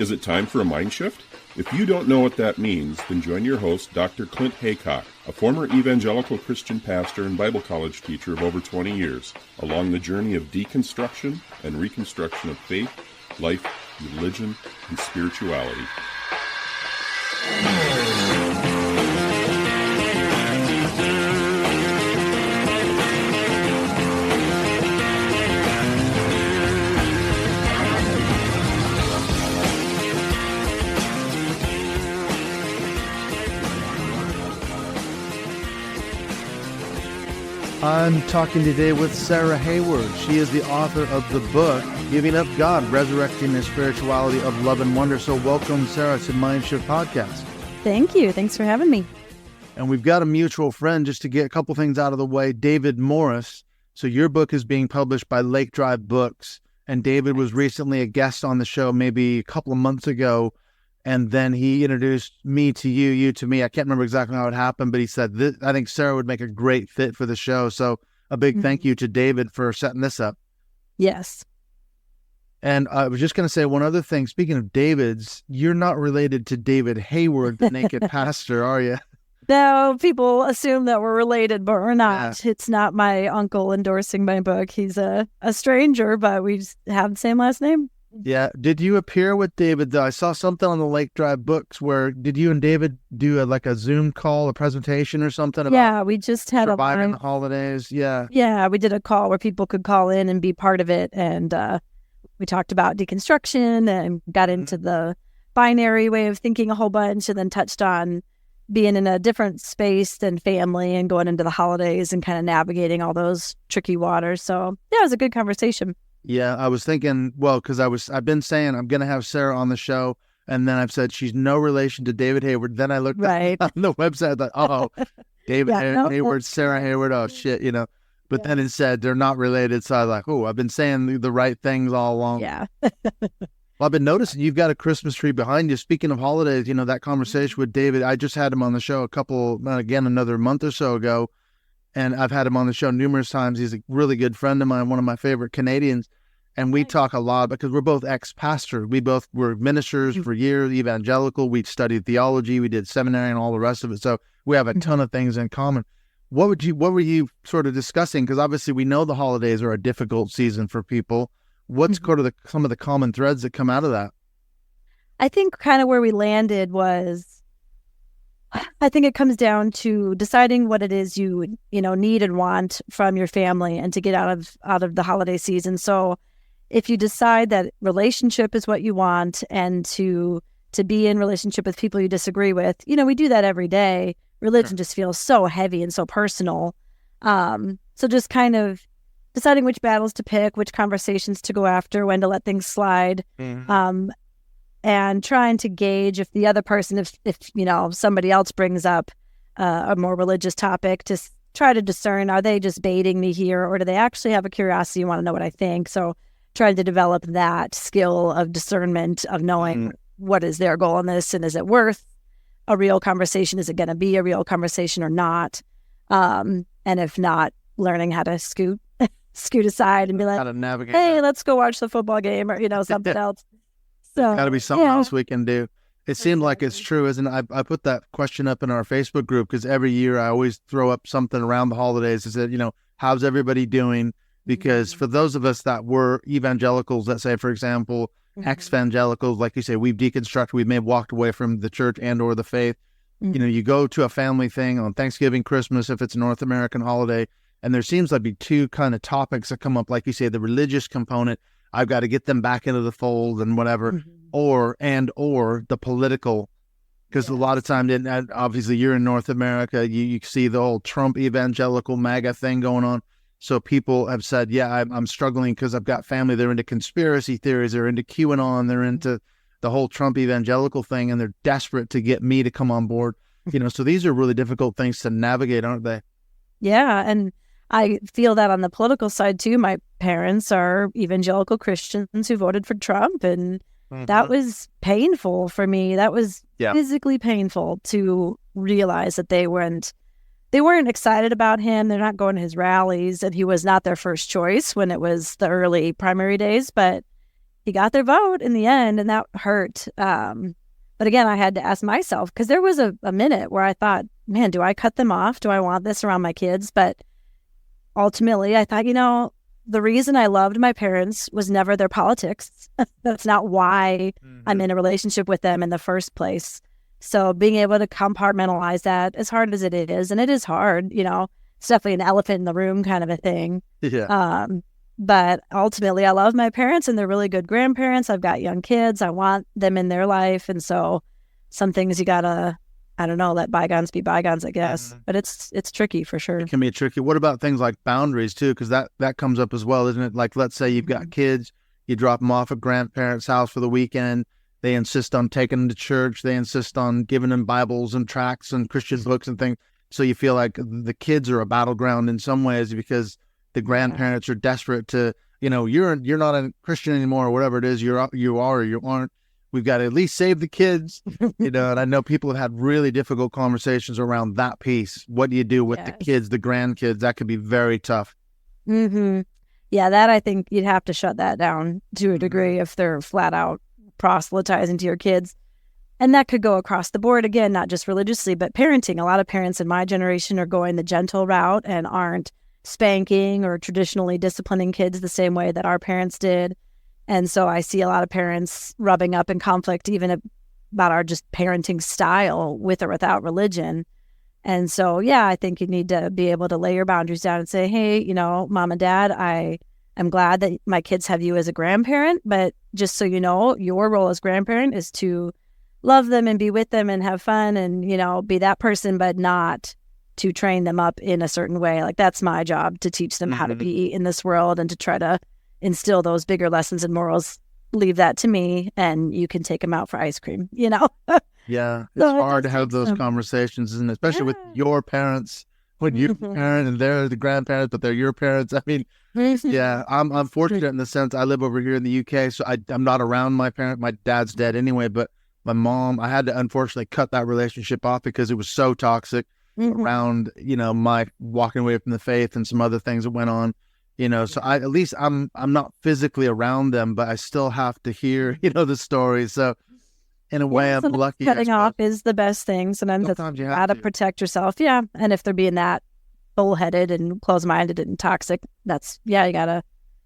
Is it time for a mind shift? If you don't know what that means, then join your host, Dr. Clint Haycock, a former evangelical Christian pastor and Bible college teacher of over 20 years, along the journey of deconstruction and reconstruction of faith, life, religion, and spirituality. I'm talking today with Sarah Hayward. She is the author of the book, Giving Up God, Resurrecting the Spirituality of Love and Wonder. So welcome, Sarah, to Mind Shift Podcast. Thank you. Thanks for having me. And we've got a mutual friend, just to get a couple things out of the way, David Morris. So your book is being published by LakeDrive Books, and David was recently a guest on the show maybe a couple of months ago, and then he introduced me to you, you to me. I can't remember exactly how it happened, but he said, I think Sarah would make a great fit for the show. So a big thank you to David for setting this up. Yes. And I was just going to say one other thing. Speaking of David's, you're not related to David Hayward, the naked pastor, are you? No, people assume that we're related, but we're not. Yeah. It's not my uncle endorsing my book. He's a stranger, but we have the same last name. Yeah. Did you appear with David, though? I saw something on the LakeDrive Books where, did you and David do a Zoom call, a presentation or something about we just had surviving the holidays? Yeah. Yeah, we did a call where people could call in and be part of it. And we talked about deconstruction and got into the binary way of thinking a whole bunch, and then touched on being in a different space than family and going into the holidays and kind of navigating all those tricky waters. So yeah, it was a good conversation. Yeah, I was thinking, because I've been saying I'm going to have Sarah on the show, and then I've said she's no relation to David Hayward. Then I looked on the website, I thought, David Hayward, Sarah Hayward, oh shit, But then it said they're not related, so I was like, I've been saying the right things all along. Yeah. Well, I've been noticing you've got a Christmas tree behind you. Speaking of holidays, that conversation with David, I just had him on the show another month or so ago. And I've had him on the show numerous times. He's a really good friend of mine, one of my favorite Canadians. And we talk a lot because we're both ex-pastors. We both were ministers for years, evangelical. We studied theology. We did seminary and all the rest of it. So we have a ton of things in common. What were you sort of discussing? Because obviously we know the holidays are a difficult season for people. What's sort of some of the common threads that come out of that? I think kind of where we landed was, I think it comes down to deciding what it is you need and want from your family and to get out of the holiday season. So if you decide that relationship is what you want and to be in relationship with people you disagree with, we do that every day. Religion just feels so heavy and so personal. So just kind of deciding which battles to pick, which conversations to go after, when to let things slide. And trying to gauge if the other person, if somebody else brings up a more religious topic, to try to discern, are they just baiting me here, or do they actually have a curiosity and want to know what I think? So trying to develop that skill of discernment of knowing what is their goal in this, and is it worth a real conversation? Is it going to be a real conversation or not? And if not, learning how to scoot aside and be like, how to navigate let's go watch the football game, or something else. So, got to be something else we can do. It seemed like it's true, isn't it? I put that question up in our Facebook group because every year I always throw up something around the holidays. I said, how's everybody doing? Because for those of us that were evangelicals, let's say, for example, ex-evangelicals, like you say, we've deconstructed, we may have walked away from the church and or the faith. You go to a family thing on Thanksgiving, Christmas, if it's a North American holiday, and there seems to be two kind of topics that come up, like you say, the religious component. I've got to get them back into the fold and whatever, or the political, because a lot of times, obviously you're in North America, you see the whole Trump evangelical MAGA thing going on. So people have said, I'm struggling because I've got family. They're into conspiracy theories. They're into QAnon. They're into the whole Trump evangelical thing, and they're desperate to get me to come on board. So these are really difficult things to navigate, aren't they? Yeah. And I feel that on the political side too. My parents are evangelical Christians who voted for Trump, and that was painful for me. That was physically painful to realize that they weren't excited about him. They're not going to his rallies, and he was not their first choice when it was the early primary days. But he got their vote in the end, and that hurt. But again, I had to ask myself, because there was a minute where I thought, man, do I cut them off? Do I want this around my kids? But ultimately, I thought, the reason I loved my parents was never their politics. That's not why I'm in a relationship with them in the first place. So being able to compartmentalize that, as hard as it is, and it is hard, it's definitely an elephant in the room kind of a thing. Yeah. But ultimately, I love my parents, and they're really good grandparents. I've got young kids. I want them in their life. And so some things you gotta, I don't know, let bygones be bygones, I guess. But it's tricky for sure. It can be tricky. What about things like boundaries too? Because that comes up as well, isn't it? Like, let's say you've got kids, you drop them off at grandparents' house for the weekend. They insist on taking them to church. They insist on giving them Bibles and tracts and Christian books and things. So you feel like the kids are a battleground in some ways because the grandparents are desperate to, you're not a Christian anymore, or whatever it is, you are or you aren't. We've got to at least save the kids, and I know people have had really difficult conversations around that piece. What do you do with the kids, the grandkids? That could be very tough. Mm-hmm. Yeah, that I think you'd have to shut that down to a degree if they're flat out proselytizing to your kids. And that could go across the board, again, not just religiously, but parenting. A lot of parents in my generation are going the gentle route and aren't spanking or traditionally disciplining kids the same way that our parents did. And so I see a lot of parents rubbing up in conflict even about our just parenting style with or without religion. And so, yeah, I think you need to be able to lay your boundaries down and say, hey, mom and dad, I am glad that my kids have you as a grandparent, but just so you know, your role as grandparent is to love them and be with them and have fun and, be that person, but not to train them up in a certain way. Like, that's my job, to teach them how to be in this world and to try to instill those bigger lessons and morals. Leave that to me, and you can take them out for ice cream, Yeah. It's hard to have those conversations, and especially with your parents, when you're the parent and they're the grandparents, but they're your parents. I mean, I'm fortunate in the sense I live over here in the UK, so I'm not around my parent. My dad's dead anyway, but my mom, I had to unfortunately cut that relationship off because it was so toxic around, my walking away from the faith and some other things that went on, so at least I'm not physically around them, but I still have to hear, the stories. So in a way, I'm lucky. Cutting off is the best thing. Sometimes you have to protect yourself. Yeah. And if they're being that bullheaded and closed-minded and toxic, you got to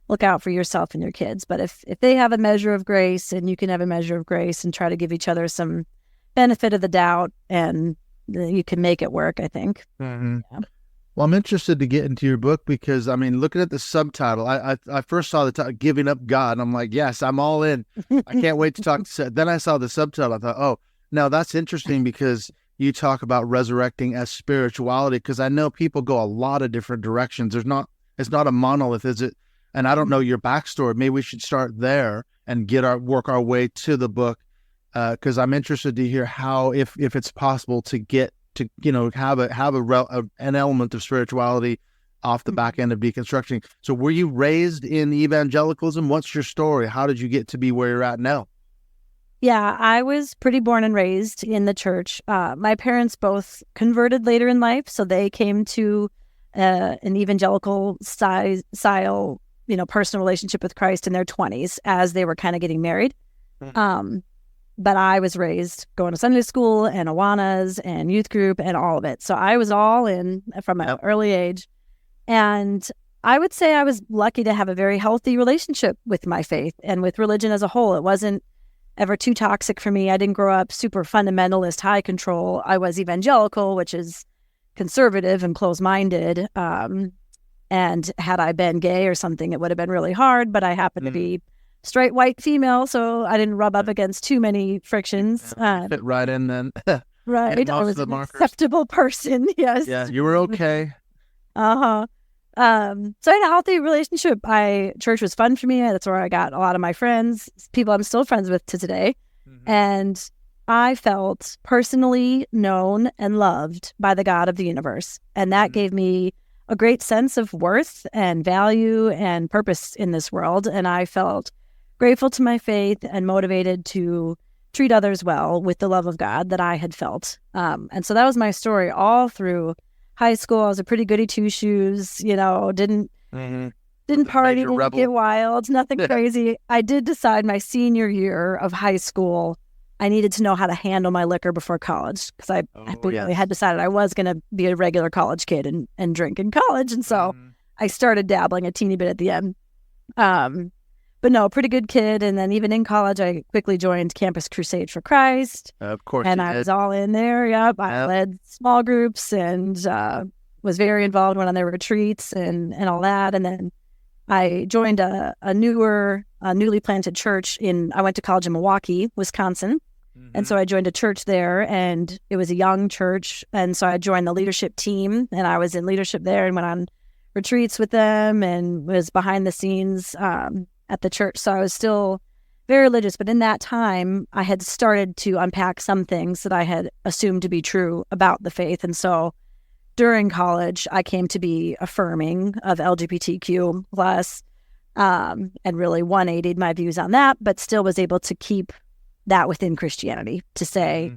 look out for yourself and your kids. But if they have a measure of grace and you can have a measure of grace and try to give each other some benefit of the doubt, and you can make it work, I think. Yeah. Well, I'm interested to get into your book because, looking at the subtitle, I first saw the title, Giving Up God. And I'm like, yes, I'm all in. I can't wait to talk. Then I saw the subtitle. I thought, oh, now that's interesting because you talk about resurrecting as spirituality, because I know people go a lot of different directions. It's not a monolith, is it? And I don't know your backstory. Maybe we should start there and work our way to the book, because I'm interested to hear how, if it's possible to get to have an element of spirituality off the back end of deconstructing. So were you raised in evangelicalism? What's your story? How did you get to be where you're at now? Yeah, I was pretty born and raised in the church. My parents both converted later in life, so they came to an evangelical style, personal relationship with Christ in their 20s as they were kind of getting married. But I was raised going to Sunday school and Awanas and youth group and all of it. So I was all in from an early age. And I would say I was lucky to have a very healthy relationship with my faith and with religion as a whole. It wasn't ever too toxic for me. I didn't grow up super fundamentalist, high control. I was evangelical, which is conservative and closed-minded. And had I been gay or something, it would have been really hard. But I happened to be straight white female, so I didn't rub up against too many frictions. Fit right in then. Right. I was an acceptable person. Yes. Yeah, you were okay. So I had a healthy relationship. Church was fun for me. That's where I got a lot of my friends, people I'm still friends with to today. And I felt personally known and loved by the God of the universe. And that gave me a great sense of worth and value and purpose in this world. And I felt grateful to my faith and motivated to treat others well with the love of God that I had felt. And so that was my story all through high school. I was a pretty goody two-shoes, didn't Didn't party, major didn't rebel. get wild, nothing crazy. I did decide my senior year of high school, I needed to know how to handle my liquor before college because I basically had decided I was going to be a regular college kid and drink in college. And so I started dabbling a teeny bit at the end. But no, pretty good kid. And then even in college, I quickly joined Campus Crusade for Christ. Of course, and I was all in there. Yep. I led small groups and was very involved, went on their retreats and all that. And then I joined a newly planted church I went to college in Milwaukee, Wisconsin. And so I joined a church there, and it was a young church. And so I joined the leadership team, and I was in leadership there and went on retreats with them and was behind the scenes at the church. So I was still very religious. But in that time, I had started to unpack some things that I had assumed to be true about the faith. And so during college, I came to be affirming of LGBTQ plus, and really 180'd my views on that, but still was able to keep that within Christianity to say,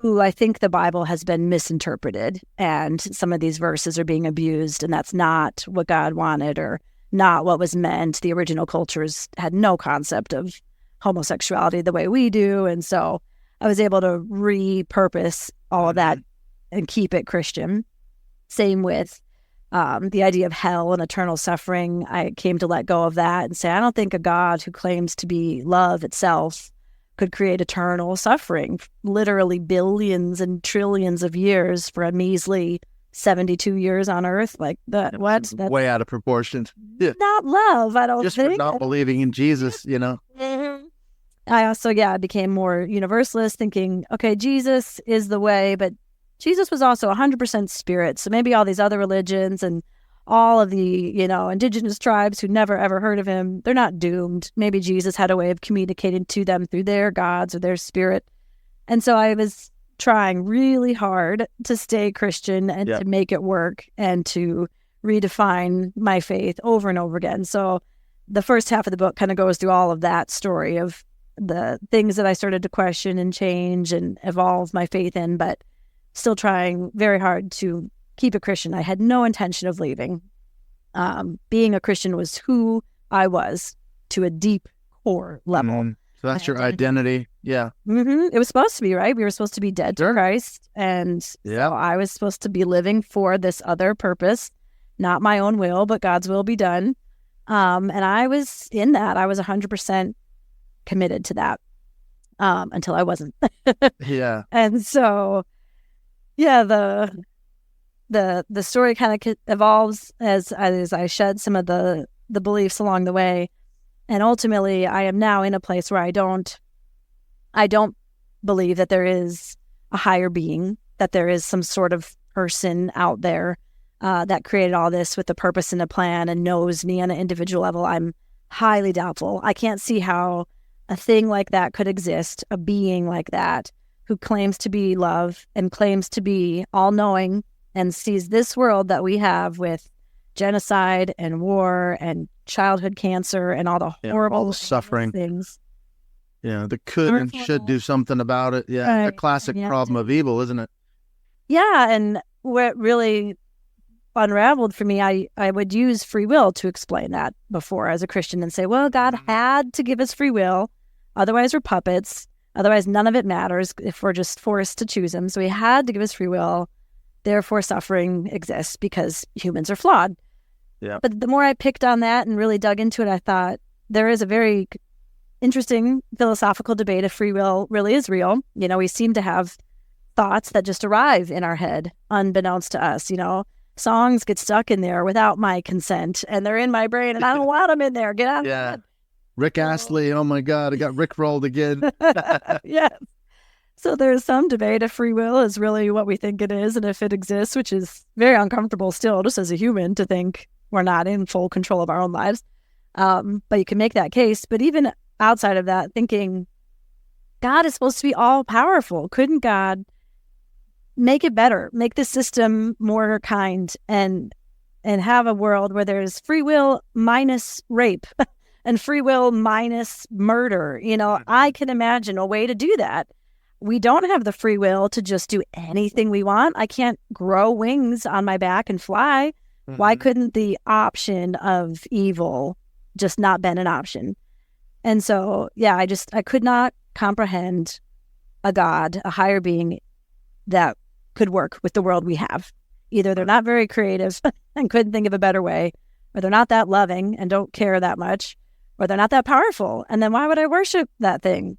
I think the Bible has been misinterpreted and some of these verses are being abused, and that's not what God wanted or not what was meant. The original cultures had no concept of homosexuality the way we do. And so I was able to repurpose all of that and keep it Christian. Same with the idea of hell and eternal suffering. I came to let go of that and say, I don't think a God who claims to be love itself could create eternal suffering, literally billions and trillions of years for a measly 72 years on Earth. Like that, what? That's way out of proportion. Yeah. Not love, I don't Just think. for not believing in Jesus, I also, became more universalist, thinking, okay, Jesus is the way, but Jesus was also 100% spirit. So maybe all these other religions and all of the, indigenous tribes who never ever heard of him, they're not doomed. Maybe Jesus had a way of communicating to them through their gods or their spirit. And so I was trying really hard to stay Christian and to make it work and to redefine my faith over and over again. So the first half of the book kind of goes through all of that story of the things that I started to question and change and evolve my faith in, but still trying very hard to keep it Christian. I had no intention of leaving. Being a Christian was who I was to a deep core level. So that's your identity. Yeah. It was supposed to be, right? We were supposed to be dead to Christ. And so I was supposed to be living for this other purpose, not my own will, but God's will be done. And I was in that. I was 100% committed to that until I wasn't. And so, the story kind of evolves as I shed some of the beliefs along the way, and ultimately I am now in a place where I don't believe that there is a higher being, that there is some sort of person out there that created all this with a purpose and a plan and knows me on an individual level. I'm highly doubtful. I can't see how a thing like that could exist, a being like that who claims to be love and claims to be all-knowing and sees this world that we have with genocide and war and childhood cancer and all the horrible all the suffering things. Yeah, that could and should do something about it. Yeah, a classic problem of evil, isn't it? Yeah, and what really unraveled for me, I would use free will to explain that before as a Christian and say, well, God had to give us free will. Otherwise, we're puppets. Otherwise, none of it matters if we're just forced to choose him. So he had to give us free will. Therefore, suffering exists because humans are flawed. Yeah. But the more I picked on that and really dug into it, I thought there is a very interesting philosophical debate if free will really is real. We seem to have thoughts that just arrive in our head unbeknownst to us. Songs get stuck in there without my consent and they're in my brain and I don't want them in there. Get out of my head. Rick Astley, oh my God, I got Rick rolled again. Yes. So there's some debate if free will is really what we think it is and if it exists, which is very uncomfortable still, just as a human, to think we're not in full control of our own lives. But you can make that case. But even outside of that, thinking God is supposed to be all powerful. Couldn't God make it better, make the system more kind and have a world where there's free will minus rape and free will minus murder? I can imagine a way to do that. We don't have the free will to just do anything we want. I can't grow wings on my back and fly. Why couldn't the option of evil just not been an option? And so, yeah, I could not comprehend a God, a higher being that could work with the world we have. Either they're not very creative and couldn't think of a better way, or they're not that loving and don't care that much, or they're not that powerful. And then why would I worship that thing?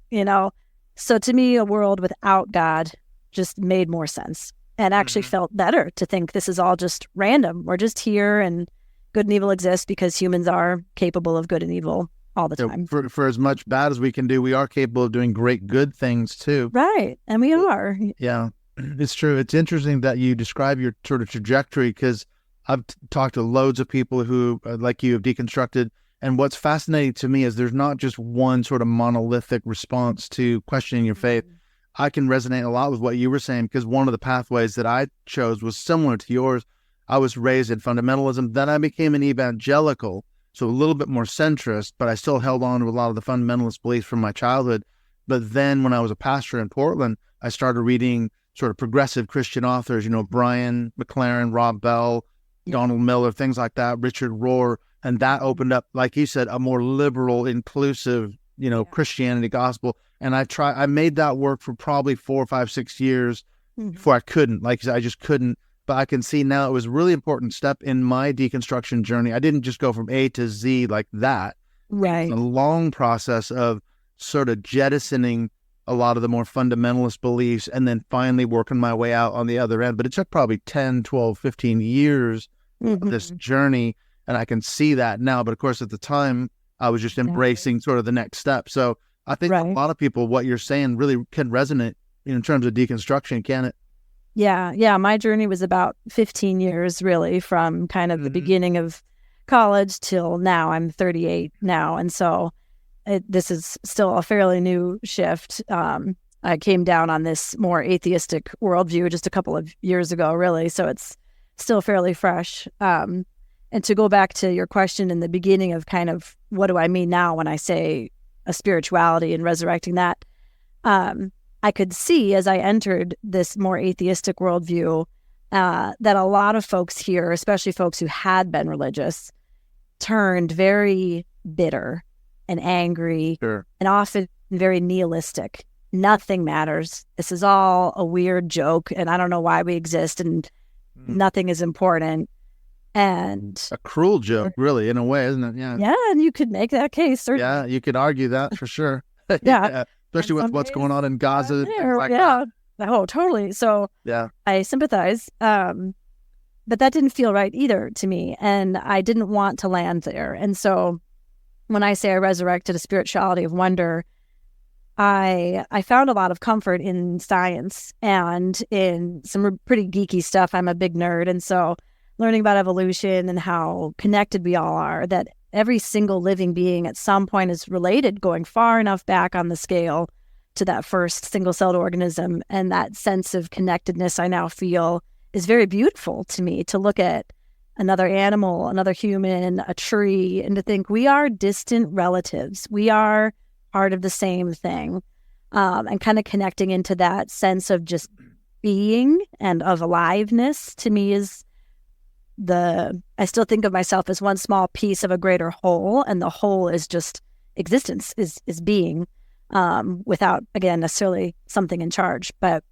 So to me, a world without God just made more sense, and actually felt better to think this is all just random. We're just here, and good and evil exist because humans are capable of good and evil all the time. For as much bad as we can do, we are capable of doing great good things too. Right. And we are. Yeah, it's true. It's interesting that you describe your sort of trajectory, because I've talked to loads of people who, like you, have deconstructed. And what's fascinating to me is there's not just one sort of monolithic response to questioning your faith. I can resonate a lot with what you were saying, because one of the pathways that I chose was similar to yours. I was raised in fundamentalism. Then I became an evangelical, so a little bit more centrist, but I still held on to a lot of the fundamentalist beliefs from my childhood. But then when I was a pastor in Portland, I started reading sort of progressive Christian authors, Brian McLaren, Rob Bell, Donald Miller, things like that, Richard Rohr. And that opened up, like you said, a more liberal, inclusive, Christianity gospel. And I made that work for probably 4, 5, 6 years before I couldn't. Like I said, I just couldn't. But I can see now it was a really important step in my deconstruction journey. I didn't just go from A to Z like that. Right. A long process of sort of jettisoning a lot of the more fundamentalist beliefs and then finally working my way out on the other end. But it took probably 10, 12, 15 years of this journey. And I can see that now. But of course, at the time, I was just embracing sort of the next step. So I think a lot of people, what you're saying really can resonate in terms of deconstruction, can it? Yeah. My journey was about 15 years, really, from kind of the beginning of college till now. I'm 38 now. And so this is still a fairly new shift. I came down on this more atheistic worldview just a couple of years ago, really. So it's still fairly fresh. And to go back to your question in the beginning of kind of what do I mean now when I say a spirituality and resurrecting that, I could see as I entered this more atheistic worldview that a lot of folks here, especially folks who had been religious, turned very bitter and angry and often very nihilistic. Nothing matters. This is all a weird joke, and I don't know why we exist, and nothing is important. And a cruel joke, really, in a way, isn't it? Yeah. Yeah, and you could make that case, certainly. Yeah, you could argue that for sure. Yeah. Especially with what's going on in Gaza. That. Oh, totally. So I sympathize. But that didn't feel right either to me. And I didn't want to land there. And so when I say I resurrected a spirituality of wonder, I found a lot of comfort in science and in some pretty geeky stuff. I'm a big nerd. And so learning about evolution and how connected we all are, that every single living being at some point is related, going far enough back on the scale to that first single-celled organism. And that sense of connectedness I now feel is very beautiful to me, to look at another animal, another human, a tree, and to think we are distant relatives. We are part of the same thing. And kind of connecting into that sense of just being and of aliveness to me is I still think of myself as one small piece of a greater whole, and the whole is just existence, is being, without, again, necessarily something in charge. But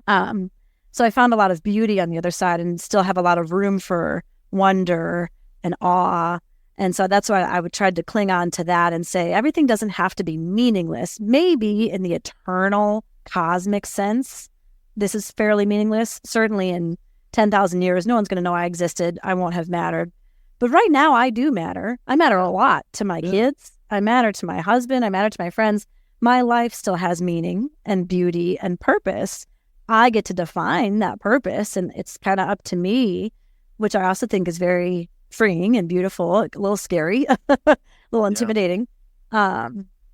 so I found a lot of beauty on the other side and still have a lot of room for wonder and awe. And so that's why I would try to cling on to that and say everything doesn't have to be meaningless. Maybe in the eternal cosmic sense, this is fairly meaningless. Certainly in 10,000 years, no one's going to know I existed. I won't have mattered. But right now, I do matter. I matter a lot to my kids. I matter to my husband. I matter to my friends. My life still has meaning and beauty and purpose. I get to define that purpose, and it's kind of up to me, which I also think is very freeing and beautiful, a little scary, a little intimidating.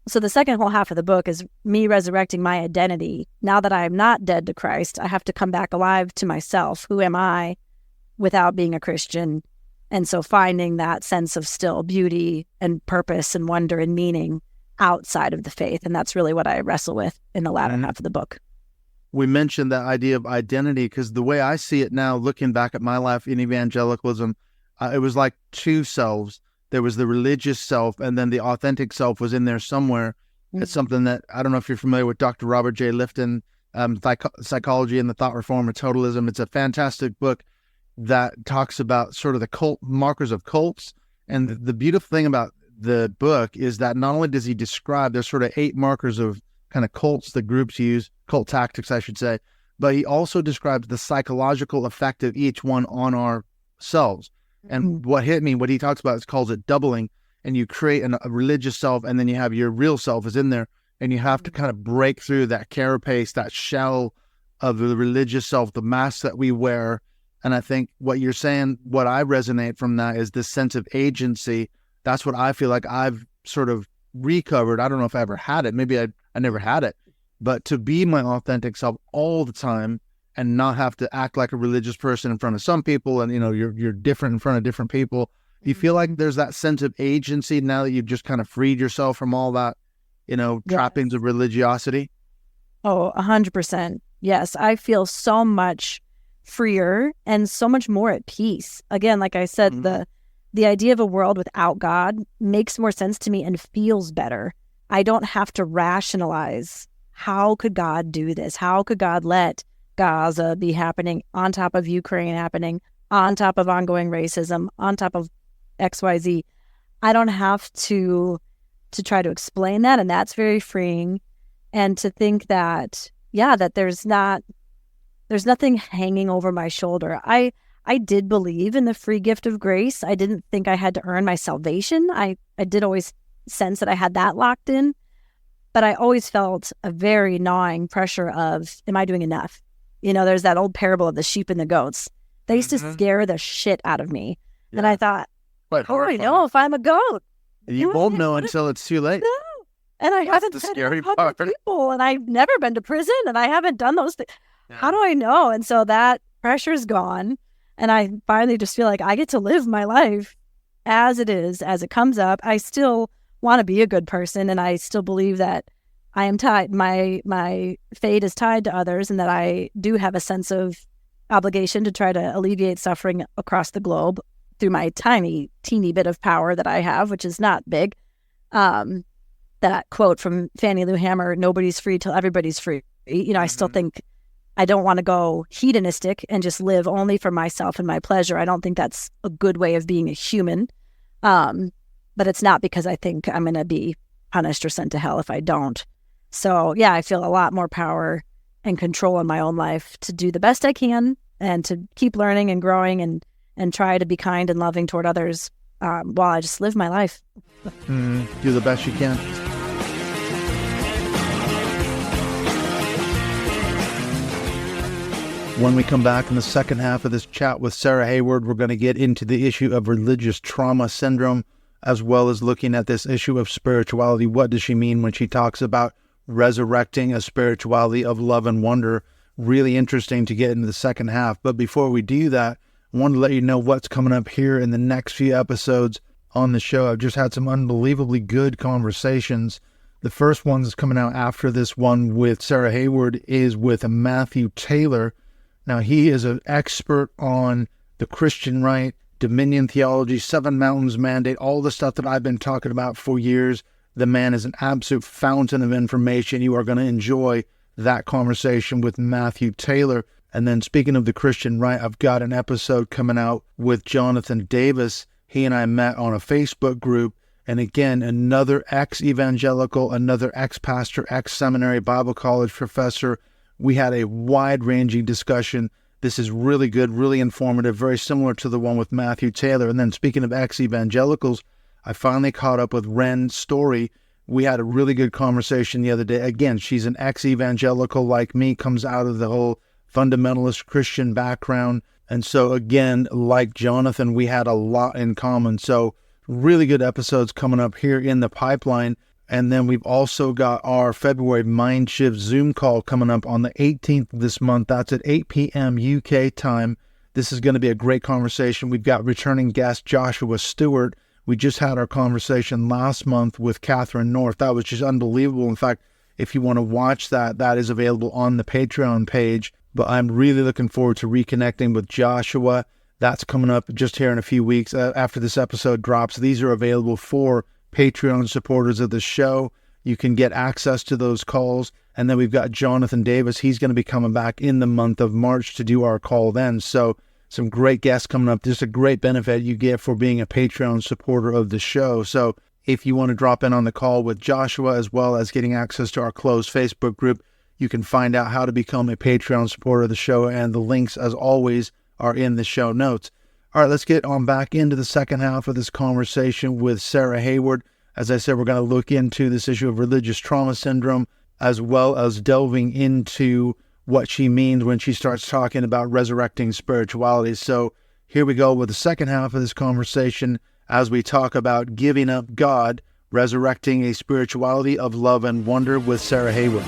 So the second whole half of the book is me resurrecting my identity. Now that I am not dead to Christ, I have to come back alive to myself. Who am I without being a Christian? And so finding that sense of still beauty and purpose and wonder and meaning outside of the faith. And that's really what I wrestle with in the latter half of the book. We mentioned that idea of identity because the way I see it now, looking back at my life in evangelicalism, it was like two selves. There was the religious self, and then the authentic self was in there somewhere. It's something that, I don't know if you're familiar with Dr. Robert J. Lifton, Psychology and the Thought Reform of Totalism. It's a fantastic book that talks about sort of the cult markers of cults. And the beautiful thing about the book is that not only does he describe, there's sort of 8 markers of kind of cults that groups use, cult tactics, I should say, but he also describes the psychological effect of each one on ourselves. And what hit me, what he talks about, is calls it doubling. And you create a religious self, and then you have your real self is in there, and you have to kind of break through that carapace, that shell of the religious self, the mask that we wear. And I think what you're saying, what I resonate from that is this sense of agency. That's what I feel like I've sort of recovered. I don't know if I ever had it. Maybe I never had it. But to be my authentic self all the time and not have to act like a religious person in front of some people, and, you know, you're different in front of different people. Do you feel like there's that sense of agency now that you've just kind of freed yourself from all that, you know, trappings of religiosity? Oh, 100%. Yes. I feel so much freer and so much more at peace. Again, like I said, the idea of a world without God makes more sense to me and feels better. I don't have to rationalize, how could God do this? How could God let Gaza be happening on top of Ukraine happening, on top of ongoing racism, on top of XYZ? I don't have to try to explain that, and that's very freeing. And to think that, that there's nothing hanging over my shoulder. I did believe in the free gift of grace. I didn't think I had to earn my salvation. I did always sense that I had that locked in, but I always felt a very gnawing pressure of, am I doing enough? You know, there's that old parable of the sheep and the goats. They used to scare the shit out of me. Yeah. And I thought, how do I know if I'm a goat? You won't know until it's too late. No. And I haven't met 100 people, and I've never been to prison, and I haven't done those things. Yeah. How do I know? And so that pressure's gone, and I finally just feel like I get to live my life as it is, as it comes up. I still want to be a good person, and I still believe that I am tied. My fate is tied to others, and that I do have a sense of obligation to try to alleviate suffering across the globe through my teeny bit of power that I have, which is not big. That quote from Fannie Lou Hamer, nobody's free till everybody's free. You know, I still think I don't want to go hedonistic and just live only for myself and my pleasure. I don't think that's a good way of being a human. But it's not because I think I'm going to be punished or sent to hell if I don't. So yeah, I feel a lot more power and control in my own life to do the best I can and to keep learning and growing and try to be kind and loving toward others while I just live my life. Do the best you can. When we come back in the second half of this chat with Sarah Hayward, we're going to get into the issue of religious trauma syndrome, as well as looking at this issue of spirituality. What does she mean when she talks about resurrecting a spirituality of love and wonder? Really interesting to get into the second half. But before we do that, I want to let you know what's coming up here in the next few episodes on the show. I've just had some unbelievably good conversations. The first one that's coming out after this one with Sarah Hayward is with Matthew Taylor. Now, he is an expert on the Christian right, dominion theology, Seven Mountains Mandate, all the stuff that I've been talking about for years. The man is an absolute fountain of information. You are going to enjoy that conversation with Matthew Taylor. And then speaking of the Christian right, I've got an episode coming out with Jonathan Davis. He and I met on a Facebook group. And again, another ex-evangelical, another ex-pastor, ex-seminary Bible college professor. We had a wide-ranging discussion. This is really good, really informative, very similar to the one with Matthew Taylor. And then speaking of ex-evangelicals, I finally caught up with Ren Story. We had a really good conversation the other day. Again, she's an ex-evangelical like me, comes out of the whole fundamentalist Christian background. And so again, like Jonathan, we had a lot in common. So really good episodes coming up here in the pipeline. And then we've also got our February Mind Shift Zoom call coming up on the 18th of this month. That's at 8 p.m. UK time. This is going to be a great conversation. We've got returning guest Joshua Stewart. We just had our conversation last month with Catherine North. That was just unbelievable. In fact, if you want to watch that, that is available on the Patreon page. But I'm really looking forward to reconnecting with Joshua. That's coming up just here in a few weeks after this episode drops. These are available for Patreon supporters of the show. You can get access to those calls. And then we've got Jonathan Davis. He's going to be coming back in the month of March to do our call then. So some great guests coming up. Just a great benefit you get for being a Patreon supporter of the show. So if you want to drop in on the call with Joshua, as well as getting access to our closed Facebook group, you can find out how to become a Patreon supporter of the show. And the links, as always, are in the show notes. All right, let's get on back into the second half of this conversation with Sarah Hayward. As I said, we're going to look into this issue of religious trauma syndrome, as well as delving into what she means when she starts talking about resurrecting spirituality. So here we go with the second half of this conversation as we talk about giving up God, resurrecting a spirituality of love and wonder with Sarah Hayward.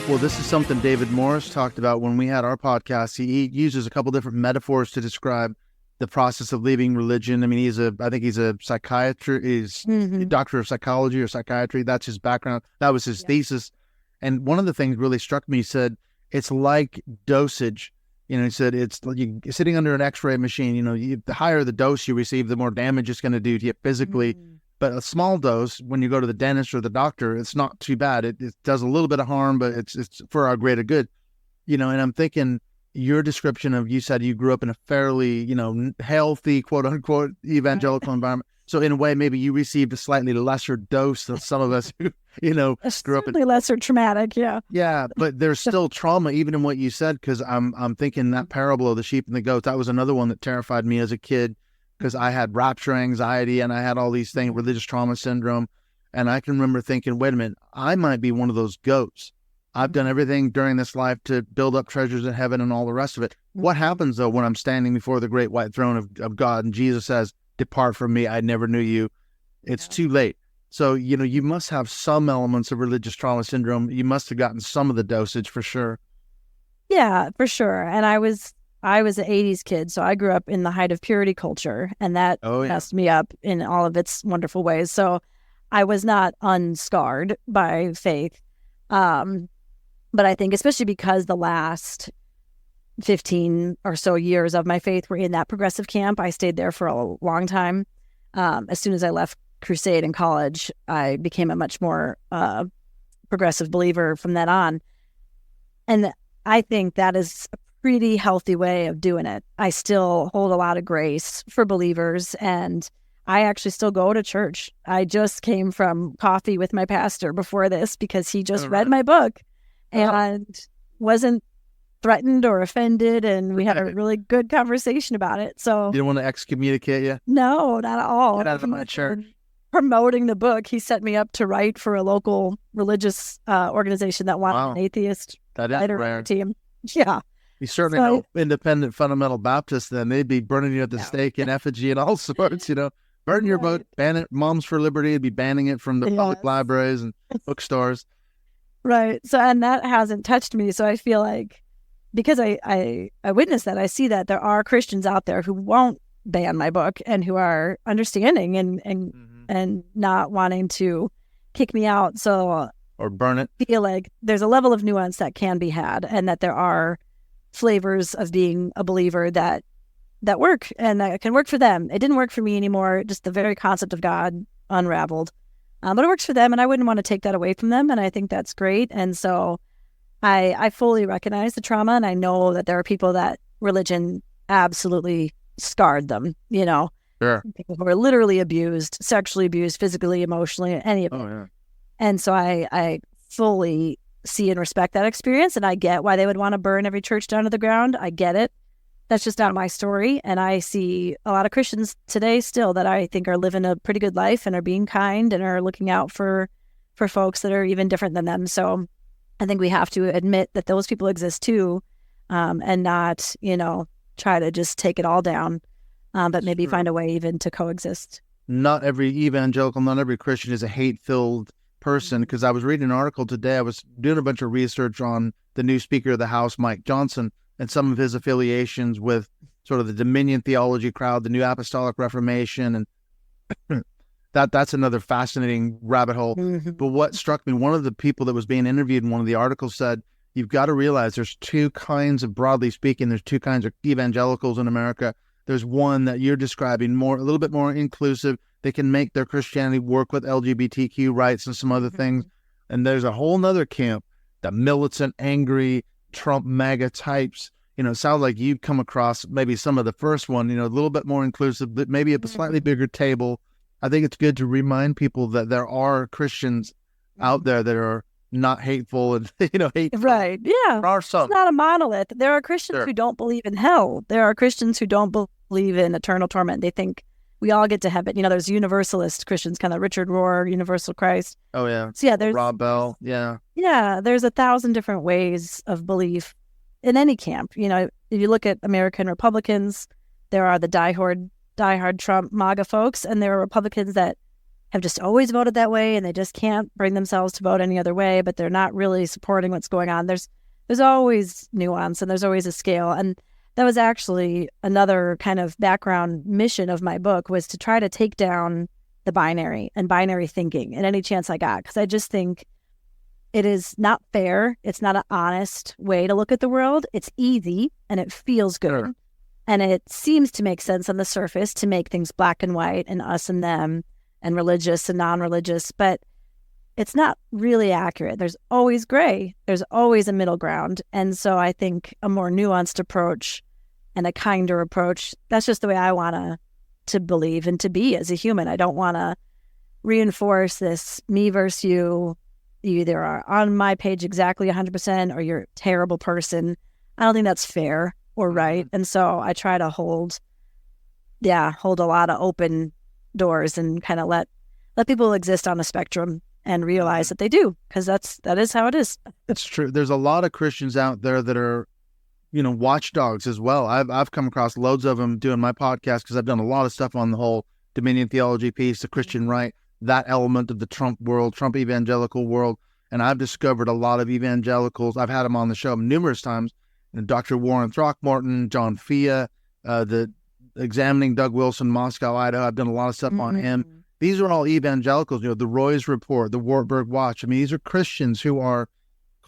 Well, this is something David Morris talked about when we had our podcast. He uses a couple different metaphors to describe the process of leaving religion. I mean, I think he's a psychiatrist, he's a doctor of psychology or psychiatry. That's his background. That was his thesis. And one of the things really struck me, he said, it's like dosage. He said, it's like you're sitting under an x-ray machine. The higher the dose you receive, the more damage it's going to do to you physically. But a small dose, when you go to the dentist or the doctor, it's not too bad. It does a little bit of harm, but it's for our greater good. And I'm thinking your description of, you said you grew up in a fairly, healthy, quote unquote, evangelical environment. So in a way, maybe you received a slightly lesser dose than some of us who, grew up in lesser traumatic. Yeah. Yeah. But there's still trauma, even in what you said, because I'm thinking that parable of the sheep and the goats, that was another one that terrified me as a kid, because I had rapture anxiety and I had all these things, religious trauma syndrome. And I can remember thinking, wait a minute, I might be one of those goats. I've done everything during this life to build up treasures in heaven and all the rest of it. What happens, though, when I'm standing before the great white throne of God and Jesus says, depart from me, I never knew you? It's too late. So, you must have some elements of religious trauma syndrome. You must have gotten some of the dosage for sure. Yeah, for sure. And I was an 80s kid, so I grew up in the height of purity culture, and that messed me up in all of its wonderful ways. So I was not unscarred by faith. But I think especially because the last 15 or so years of my faith were in that progressive camp, I stayed there for a long time. As soon as I left Crusade in college, I became a much more progressive believer from then on. And I think that is a pretty healthy way of doing it. I still hold a lot of grace for believers, and I actually still go to church. I just came from coffee with my pastor before this because he just read my book and wasn't threatened or offended, and we had a really good conversation about it. So you don't want to excommunicate you? No, not at all. Get out of my church. Promoting the book, he set me up to write for a local religious organization that wanted an atheist writer on the team. Yeah. You certainly know independent fundamental Baptists, then they'd be burning you at the stake in effigy and all sorts, Burn your book, ban it. Moms for Liberty would be banning it from the public libraries and bookstores. Right. So, and that hasn't touched me. So I feel like, because I witnessed that, I see that there are Christians out there who won't ban my book and who are understanding and not wanting to kick me out. So, or burn it. I feel like there's a level of nuance that can be had, and that there are flavors of being a believer that work and that can work for them. It didn't work for me anymore. Just the very concept of God unraveled. But it works for them, and I wouldn't want to take that away from them. And I think that's great. And so I fully recognize the trauma, and I know that there are people that religion absolutely scarred them, Sure. People who are literally abused, sexually abused, physically, emotionally, any of it. Yeah. And so I fully see and respect that experience, and I get why they would want to burn every church down to the ground. I get it. That's just not my story. And I see a lot of Christians today still that I think are living a pretty good life and are being kind and are looking out for folks that are even different than them. So I think we have to admit that those people exist too, and not, try to just take it all down, but maybe find a way even to coexist. Not every evangelical, not every Christian is a hate-filled person, because I was reading an article today. I was doing a bunch of research on the new Speaker of the House, Mike Johnson, and some of his affiliations with sort of the Dominion theology crowd, the New Apostolic Reformation, that's another fascinating rabbit hole. Mm-hmm. But what struck me, one of the people that was being interviewed in one of the articles said, you've got to realize there's two kinds of, broadly speaking, there's two kinds of evangelicals in America. There's one that you're describing, a little bit more inclusive. They can make their Christianity work with LGBTQ rights and some other things. And there's a whole nother camp, the militant, angry, Trump MAGA types. It sounds like you've come across maybe some of the first one, a little bit more inclusive, but maybe at a slightly bigger table. I think it's good to remind people that there are Christians out there that are not hateful and, hateful. Right. Yeah. There are some. It's not a monolith. There are Christians who don't believe in hell. There are Christians who don't believe in eternal torment. They think we all get to heaven. There's universalist Christians, kind of Richard Rohr, Universal Christ. Oh, yeah. So, yeah, there's Rob Bell. Yeah. Yeah. There's 1,000 different ways of belief in any camp. If you look at American Republicans, there are the diehard Trump MAGA folks, and there are Republicans that have just always voted that way, and they just can't bring themselves to vote any other way, but they're not really supporting what's going on. There's always nuance, and there's always a scale. And that was actually another kind of background mission of my book, was to try to take down the binary and binary thinking in any chance I got, because I just think it is not fair. It's not an honest way to look at the world. It's easy, and it feels good. Sure. And it seems to make sense on the surface to make things black and white and us and them and religious and non-religious, but it's not really accurate. There's always gray. There's always a middle ground. And so I think a more nuanced approach and a kinder approach, that's just the way I want to believe and to be as a human. I don't want to reinforce this me versus you. You either are on my page exactly 100% or you're a terrible person. I don't think that's fair or right. And so I try to hold a lot of open doors and kind of let people exist on a spectrum and realize that they do, because that is how it is. It's true. There's a lot of Christians out there that are, watchdogs as well. I've come across loads of them doing my podcast, because I've done a lot of stuff on the whole dominion theology piece, the Christian right, that element of the Trump world, Trump evangelical world. And I've discovered a lot of evangelicals. I've had them on the show numerous times. Dr. Warren Throckmorton, John Fia, the Examining Doug Wilson, Moscow, Idaho. I've done a lot of stuff on him. These are all evangelicals, the Roy's Report, the Wartburg Watch. I mean, these are Christians who are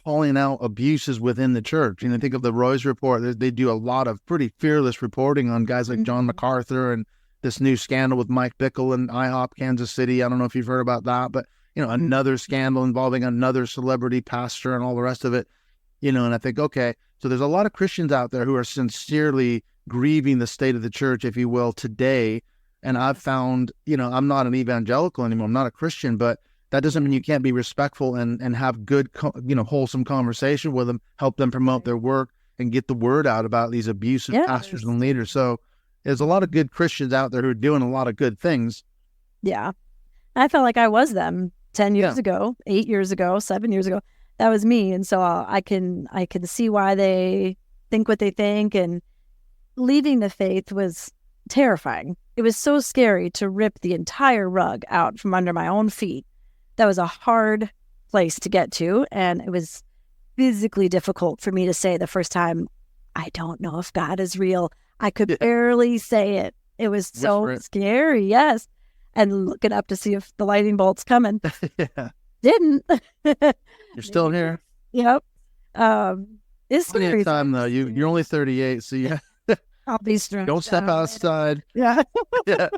calling out abuses within the church. Think of the Roy's Report. They do a lot of pretty fearless reporting on guys like John MacArthur and this new scandal with Mike Bickle in IHOP, Kansas City. I don't know if you've heard about that, but, another scandal involving another celebrity pastor and all the rest of it. And I think, okay, so there's a lot of Christians out there who are sincerely grieving the state of the church, if you will, today. And I've found, I'm not an evangelical anymore. I'm not a Christian, but that doesn't mean you can't be respectful and have good, wholesome conversation with them, help them promote their work and get the word out about these abusive pastors and leaders. So there's a lot of good Christians out there who are doing a lot of good things. Yeah. I felt like I was them 10 years ago, 8 years ago, 7 years ago. That was me. And so I can see why they think what they think. And leaving the faith was terrifying. It was so scary to rip the entire rug out from under my own feet. That was a hard place to get to. And it was physically difficult for me to say the first time, I don't know if God is real. I could barely say it. It was so scary. Yes. And looking up to see if the lightning bolt's coming. Didn't. You're still here. Yep. It's scary. Time though. You're only 38, so I'll be strong. Don't step outside. Yeah. Yeah.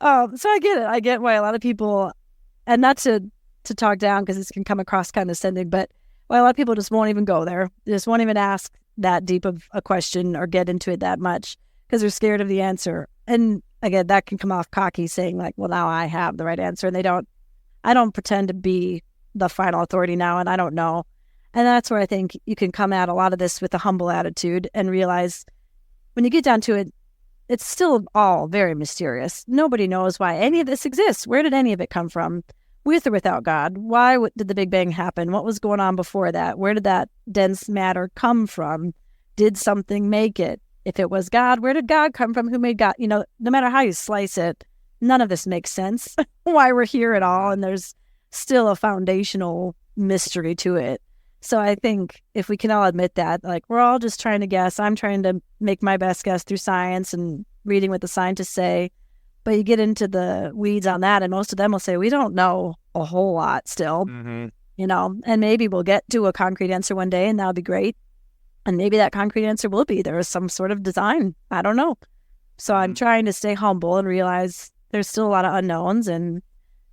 So I get it. I get why a lot of people, and not to talk down because this can come across condescending, but why a lot of people just won't even go there. They just won't even ask that deep of a question or get into it that much because they're scared of the answer. And again, that can come off cocky, saying like, well, now I have the right answer. And I don't pretend to be the final authority now, and I don't know. And that's where I think you can come at a lot of this with a humble attitude and realize when you get down to it, it's still all very mysterious. Nobody knows why any of this exists. Where did any of it come from? With or without God? Why did the Big Bang happen? What was going on before that? Where did that dense matter come from? Did something make it? If it was God, where did God come from? Who made God? No matter how you slice it, none of this makes sense. Why we're here at all. And there's still a foundational mystery to it. So I think if we can all admit that, like, we're all just trying to guess. I'm trying to make my best guess through science and reading what the scientists say. But you get into the weeds on that, and most of them will say, we don't know a whole lot still, and maybe we'll get to a concrete answer one day, and that'll be great. And maybe that concrete answer will be there is some sort of design. I don't know. So I'm trying to stay humble and realize there's still a lot of unknowns, and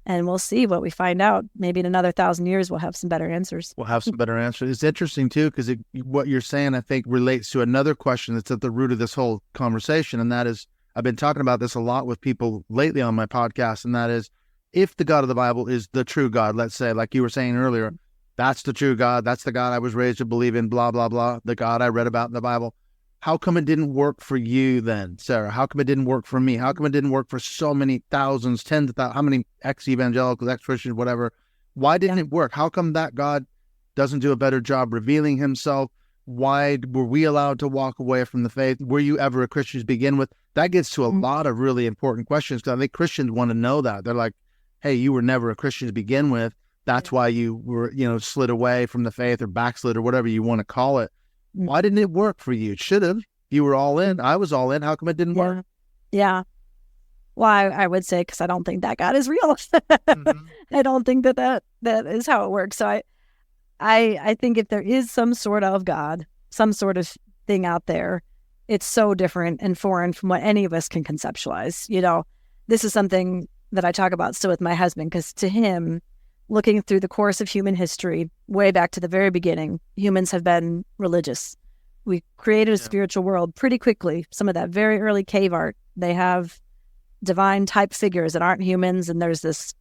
we'll see what we find out. Maybe in another 1,000 years, we'll have some better answers. We'll have some better answers. It's interesting, too, because what you're saying, I think, relates to another question that's at the root of this whole conversation. And that is, I've been talking about this a lot with people lately on my podcast. And that is, if the God of the Bible is the true God, let's say, like you were saying earlier, that's the true God. That's the God I was raised to believe in, blah, blah, blah. The God I read about in the Bible. How come it didn't work for you then, Sarah? How come it didn't work for me? How come it didn't work for so many thousands, tens of thousands, how many ex-evangelicals, ex-Christians, whatever? Why didn't it work? How come that God doesn't do a better job revealing himself? Why were we allowed to walk away from the faith? Were you ever a Christian to begin with? That gets to a lot of really important questions, because I think Christians want to know that. They're like, hey, you were never a Christian to begin with. That's why you were, slid away from the faith or backslid or whatever you want to call it. Why didn't it work for you? It should have. You were all in. I was all in. How come it didn't work? Yeah. Well, I would say, because I don't think that God is real. I don't think that is how it works. So I think if there is some sort of God, some sort of thing out there, it's so different and foreign from what any of us can conceptualize. This is something that I talk about still with my husband, because to him, looking through the course of human history, way back to the very beginning, humans have been religious. We created a spiritual world pretty quickly. Some of that very early cave art, they have divine type figures that aren't humans, and there's this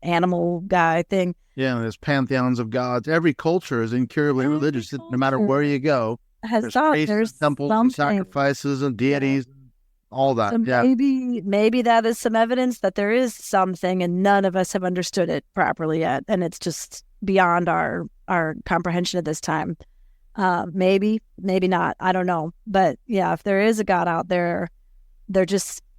animal guy thing. Yeah, there's pantheons of gods. Every culture is incurably religious, no matter where you go. There's temples and sacrifices and deities, all that. So maybe that is some evidence that there is something, and none of us have understood it properly yet, and it's just beyond our comprehension at this time. Maybe not. I don't know. But yeah, if there is a God out there,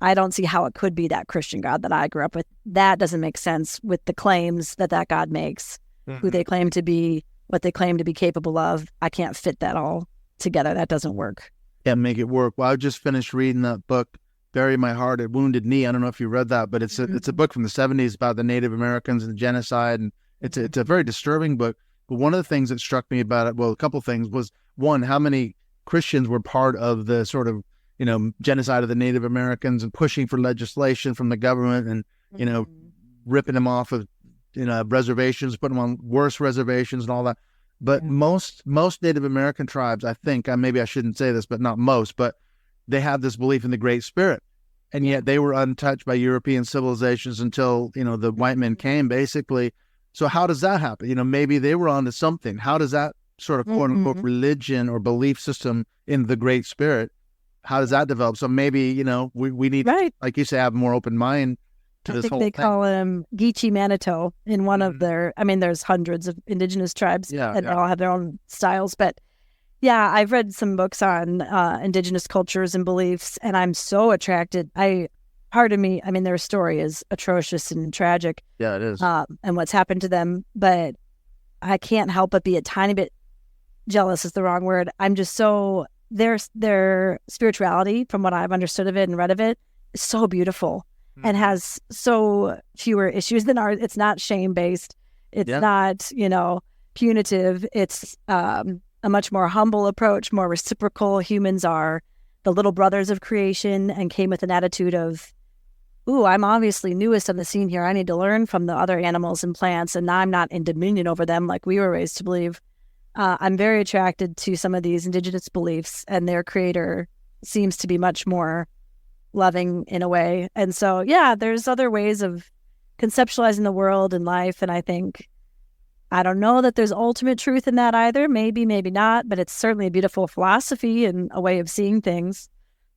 I don't see how it could be that Christian God that I grew up with. That doesn't make sense with the claims that God makes, who they claim to be, what they claim to be capable of. I can't fit that all together. That doesn't work. Can't make it work. Well, I just finished reading that book, Bury My Heart at Wounded Knee. I don't know if you read that, but it's a book from the 70s about the Native Americans and genocide. And it's a very disturbing book. But one of the things that struck me about it, well, a couple things, was one, how many Christians were part of the sort of, genocide of the Native Americans and pushing for legislation from the government and, ripping them off of, reservations, putting them on worse reservations and all that. But most Native American tribes, I think, maybe I shouldn't say this, but not most, but they have this belief in the Great Spirit. And yet they were untouched by European civilizations until, the white men came, basically. So how does that happen? Maybe they were onto something. How does that sort of quote unquote religion or belief system in the Great Spirit, how does that develop? So maybe, we need, like you say, have a more open mind to this whole thing. I think they call him Geechee Manitou in one of their, there's hundreds of indigenous tribes and they all have their own styles. But yeah, I've read some books on indigenous cultures and beliefs, and I'm so attracted. Part of me, their story is atrocious and tragic. Yeah, it is. And what's happened to them. But I can't help but be a tiny bit jealous is the wrong word. I'm just so, their spirituality, from what I've understood of it and read of it, is so beautiful and has so fewer issues than ours. It's not shame-based. It's not, punitive. It's a much more humble approach, more reciprocal. Humans are the little brothers of creation and came with an attitude of, I'm obviously newest on the scene here. I need to learn from the other animals and plants, and I'm not in dominion over them like we were raised to believe. I'm very attracted to some of these indigenous beliefs, and their creator seems to be much more loving in a way. And so, there's other ways of conceptualizing the world and life, and I don't know that there's ultimate truth in that either. Maybe, maybe not, but it's certainly a beautiful philosophy and a way of seeing things.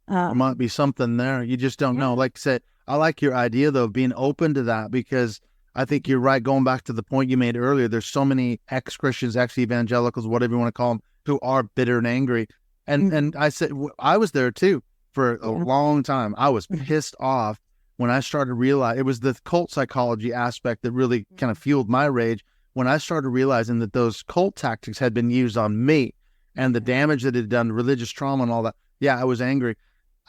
There might be something there. You just don't know. Like I said, I like your idea, though, of being open to that, because I think you're right. Going back to the point you made earlier, there's so many ex-Christians, ex-evangelicals, whatever you want to call them, who are bitter and angry. And I said, I was there too for a long time. I was pissed off when I started to realize it was the cult psychology aspect that really kind of fueled my rage. When I started realizing that those cult tactics had been used on me and the damage that it had done, religious trauma and all that. Yeah, I was angry.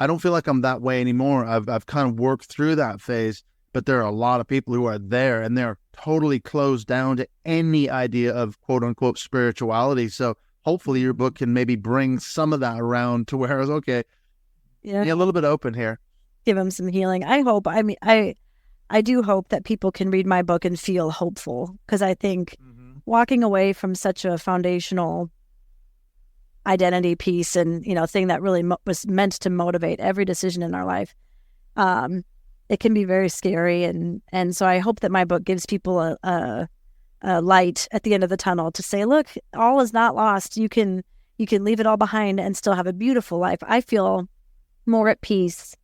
I don't feel like I'm that way anymore. I've kind of worked through that phase, but there are a lot of people who are there and they're totally closed down to any idea of quote unquote spirituality. So hopefully your book can maybe bring some of that around to where it's okay. Yeah, a little bit open here. Give them some healing. I hope. I mean, I do hope that people can read my book and feel hopeful, because I think walking away from such a foundational identity piece and, thing that really was meant to motivate every decision in our life, it can be very scary. And so I hope that my book gives people a light at the end of the tunnel to say, look, all is not lost. You can leave it all behind and still have a beautiful life. I feel more at peace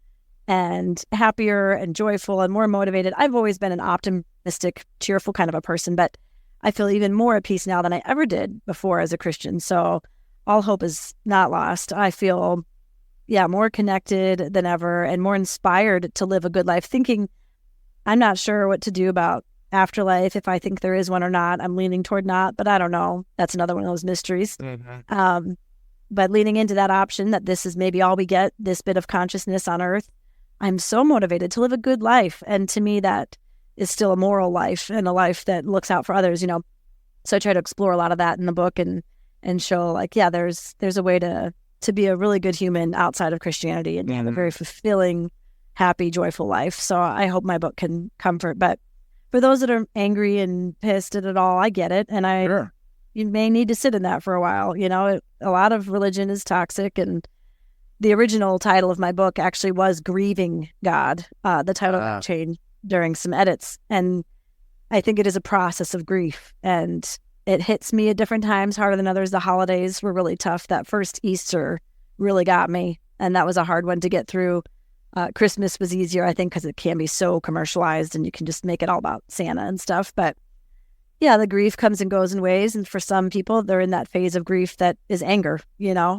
and happier and joyful and more motivated. I've always been an optimistic, cheerful kind of a person, but I feel even more at peace now than I ever did before as a Christian. So all hope is not lost. I feel, more connected than ever and more inspired to live a good life, thinking I'm not sure what to do about afterlife, if I think there is one or not. I'm leaning toward not, but I don't know. That's another one of those mysteries. But leaning into that option that this is maybe all we get, this bit of consciousness on earth, I'm so motivated to live a good life. And to me, that is still a moral life and a life that looks out for others, So I try to explore a lot of that in the book and show there's a way to be a really good human outside of Christianity and have a very fulfilling, happy, joyful life. So I hope my book can comfort. But for those that are angry and pissed at it all, I get it. And you may need to sit in that for a while. A lot of religion is toxic, and the original title of my book actually was Grieving God. The title got changed during some edits. And I think it is a process of grief, and it hits me at different times, harder than others. The holidays were really tough. That first Easter really got me, and that was a hard one to get through. Christmas was easier, I think, because it can be so commercialized and you can just make it all about Santa and stuff. But the grief comes and goes in ways. And for some people, they're in that phase of grief that is anger,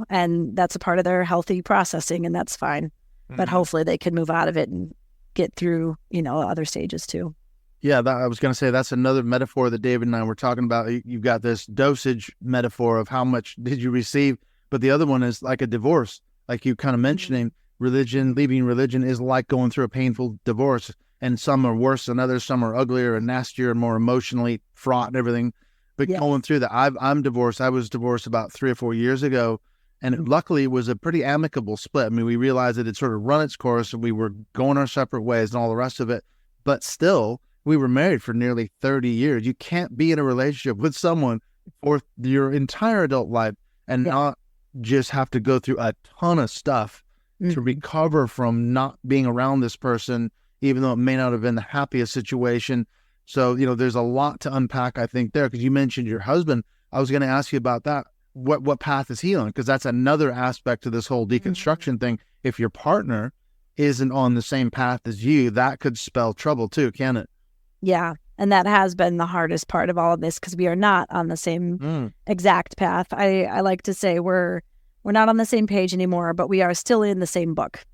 and that's a part of their healthy processing, and that's fine. But hopefully they can move out of it and get through, other stages too. Yeah, I was going to say that's another metaphor that David and I were talking about. You've got this dosage metaphor of how much did you receive, but the other one is like a divorce, like you kind of mentioning. Leaving religion is like going through a painful divorce, and some are worse than others. Some are uglier and nastier and more emotionally fraught and everything. But going through that, I'm divorced. I was divorced about 3 or 4 years ago, and luckily it was a pretty amicable split. I mean, we realized it had sort of run its course and we were going our separate ways and all the rest of it. But still, we were married for nearly 30 years. You can't be in a relationship with someone for your entire adult life and not just have to go through a ton of stuff to recover from not being around this person, even though it may not have been the happiest situation. So, there's a lot to unpack, I think, there, because you mentioned your husband. I was going to ask you about that. What path is he on? Because that's another aspect to this whole deconstruction thing. If your partner isn't on the same path as you, that could spell trouble too, can it? Yeah. And that has been the hardest part of all of this, because we are not on the same exact path. I like to say we're not on the same page anymore, but we are still in the same book,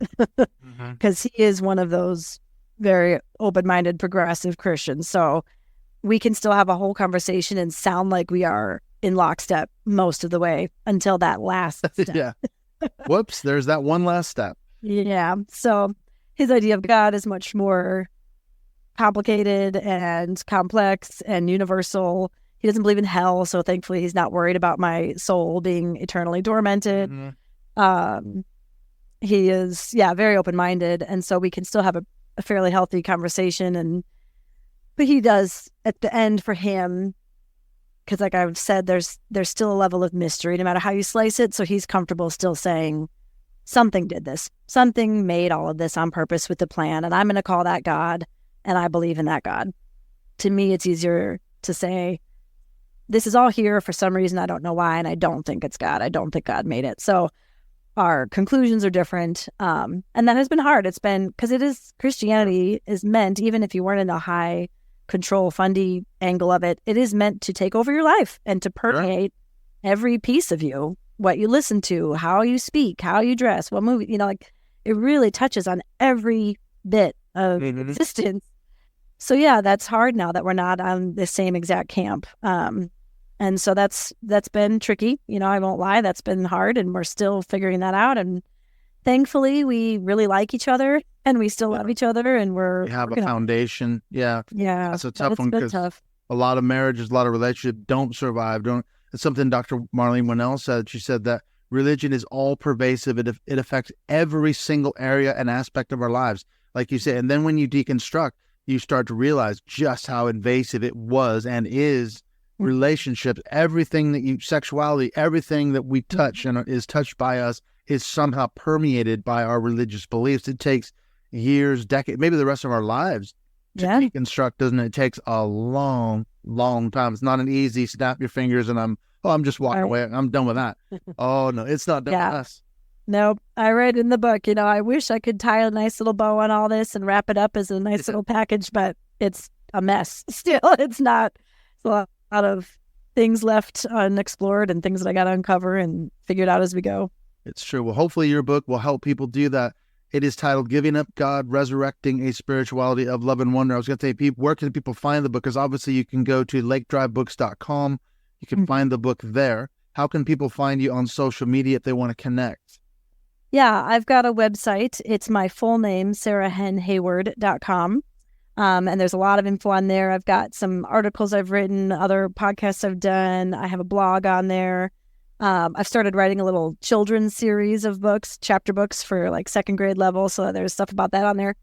because he is one of those very open-minded, progressive Christians. So we can still have a whole conversation and sound like we are in lockstep most of the way until that last step. Whoops, there's that one last step. Yeah. So his idea of God is much more complicated and complex and universal. He doesn't believe in hell, so thankfully he's not worried about my soul being eternally tormented. He is, very open-minded, and so we can still have a fairly healthy conversation. But he does, at the end for him, because like I've said, there's still a level of mystery, no matter how you slice it, so he's comfortable still saying, something did this. Something made all of this on purpose with the plan, and I'm going to call that God, and I believe in that God. To me, it's easier to say, this is all here for some reason. I don't know why. And I don't think it's God. I don't think God made it. So our conclusions are different. And that has been hard. It's been, because Christianity is meant, even if you weren't in a high control fundy angle of it, it is meant to take over your life and to permeate every piece of you, what you listen to, how you speak, how you dress, what movie, it really touches on every bit of existence. So that's hard now that we're not on the same exact camp. And so that's been tricky. I won't lie, that's been hard, and we're still figuring that out. And thankfully, we really like each other and we still love each other, and We have a foundation. Yeah. Yeah. That's a tough one been because tough. a lot of marriages, a lot of relationships don't survive. It's something Dr. Marlene Winnell said. She said that religion is all pervasive. It affects every single area and aspect of our lives, like you said. And then when you deconstruct, you start to realize just how invasive it was and is. Relationships, everything sexuality, everything that we touch and is touched by us is somehow permeated by our religious beliefs. It takes years, decades, maybe the rest of our lives to deconstruct, doesn't it? It takes a long, long time. It's not an easy snap your fingers and I'm just walking away. I'm done with that. Oh no, it's not done with us. Nope. I read in the book, I wish I could tie a nice little bow on all this and wrap it up as a nice little package, but it's a mess. Still, it's not. It's a lot of things left unexplored and things that I got to uncover and figure it out as we go. It's true. Well, hopefully your book will help people do that. It is titled Giving Up God, Resurrecting a Spirituality of Love and Wonder. I was going to say, where can people find the book? Because obviously you can go to LakeDriveBooks.com. You can find the book there. How can people find you on social media if they want to connect? Yeah, I've got a website. It's my full name, SarahHayward.com. And there's a lot of info on there. I've got some articles I've written, other podcasts I've done. I have a blog on there. I've started writing a little children's series of books, chapter books for like second grade level. So there's stuff about that on there.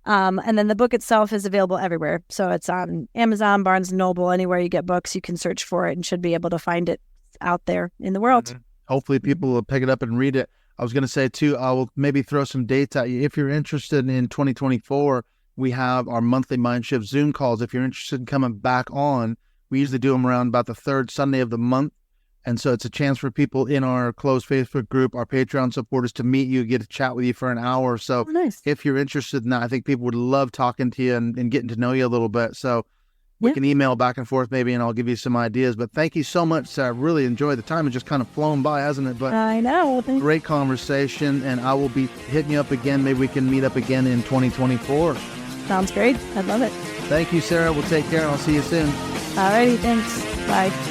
And then the book itself is available everywhere. So it's on Amazon, Barnes & Noble, anywhere you get books, you can search for it and should be able to find it out there in the world. Hopefully people will pick it up and read it. I was going to say too, I will maybe throw some dates at you. If you're interested in 2024, we have our monthly Mind Shift Zoom calls. If you're interested in coming back on, we usually do them around about the third Sunday of the month. And so it's a chance for people in our closed Facebook group, our Patreon supporters, to meet you, get to chat with you for an hour or so. Oh, nice. If you're interested in that, I think people would love talking to you and getting to know you a little bit. So we can email back and forth maybe, and I'll give you some ideas. But thank you so much, Sarah. Really enjoyed the time. It's just kind of flown by, hasn't it? But I know. Great conversation, and I will be hitting you up again. Maybe we can meet up again in 2024. Sounds great. I love it. Thank you, Sarah. We'll take care, and I'll see you soon. All righty. Thanks. Bye.